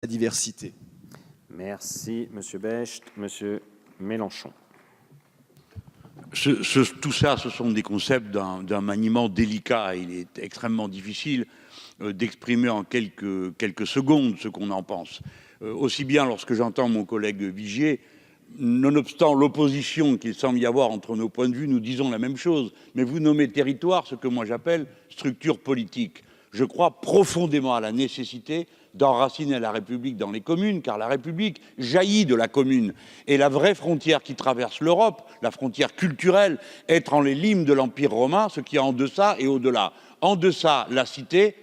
la diversité. Merci, Monsieur Becht. Monsieur Mélenchon. Tout ça, ce sont des concepts d'un maniement délicat. Il est extrêmement difficile d'exprimer en quelques secondes ce qu'on en pense. Aussi bien lorsque j'entends mon collègue Vigier, nonobstant l'opposition qu'il semble y avoir entre nos points de vue, nous disons la même chose. Mais vous nommez territoire ce que moi j'appelle structure politique. Je crois profondément à la nécessité d'enraciner la République dans les communes, car la République jaillit de la commune. Et la vraie frontière qui traverse l'Europe, la frontière culturelle, est entre les limes de l'Empire romain, ce qui est en deçà et au-delà. En deçà, la cité,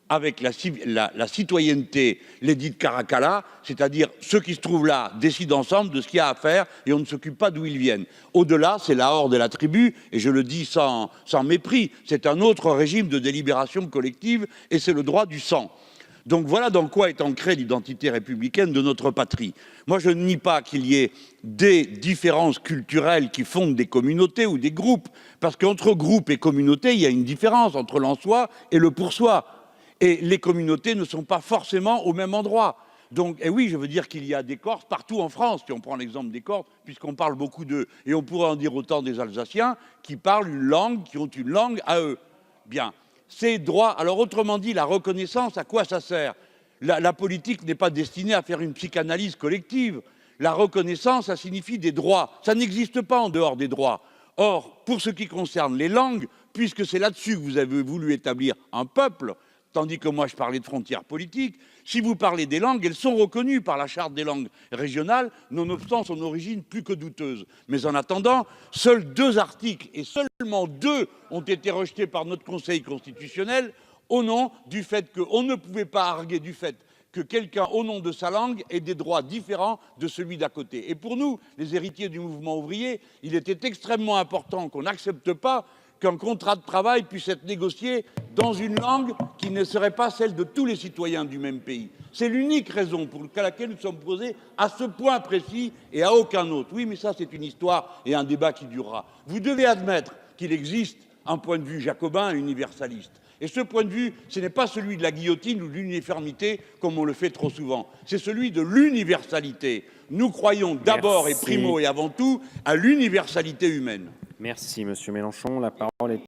avec la citoyenneté, l'édit de Caracalla, c'est-à-dire ceux qui se trouvent là décident ensemble de ce qu'il y a à faire et on ne s'occupe pas d'où ils viennent. Au-delà, c'est la horde et la tribu, et je le dis sans mépris, c'est un autre régime de délibération collective et c'est le droit du sang. Donc voilà dans quoi est ancrée l'identité républicaine de notre patrie. Moi, je ne nie pas qu'il y ait des différences culturelles qui fondent des communautés ou des groupes, parce qu'entre groupes et communautés, il y a une différence entre l'en-soi et le pour-soi. Et les communautés ne sont pas forcément au même endroit. Donc, et oui, je veux dire qu'il y a des Corses partout en France, si on prend l'exemple des Corses, puisqu'on parle beaucoup d'eux. Et on pourrait en dire autant des Alsaciens qui parlent une langue, qui ont une langue à eux. Bien. Ces droits, alors autrement dit, la reconnaissance, à quoi ça sert? La politique n'est pas destinée à faire une psychanalyse collective. La reconnaissance, ça signifie des droits. Ça n'existe pas en dehors des droits. Or, pour ce qui concerne les langues, puisque c'est là-dessus que vous avez voulu établir un peuple, tandis que moi je parlais de frontières politiques, si vous parlez des langues, elles sont reconnues par la charte des langues régionales, nonobstant son origine plus que douteuse. Mais en attendant, seuls 2 articles, et seulement 2 ont été rejetés par notre Conseil constitutionnel, au nom du fait qu'on ne pouvait pas arguer du fait que quelqu'un, au nom de sa langue, ait des droits différents de celui d'à côté. Et pour nous, les héritiers du mouvement ouvrier, il était extrêmement important qu'on n'accepte pas qu'un contrat de travail puisse être négocié dans une langue qui ne serait pas celle de tous les citoyens du même pays. C'est l'unique raison pour laquelle nous sommes posés à ce point précis et à aucun autre. Oui, mais ça, c'est une histoire et un débat qui durera. Vous devez admettre qu'il existe un point de vue jacobin et universaliste. Et ce point de vue, ce n'est pas celui de la guillotine ou de l'uniformité, comme on le fait trop souvent. C'est celui de l'universalité. Nous croyons d'abord et primo et avant tout à l'universalité humaine. Merci, Monsieur Mélenchon. La parole est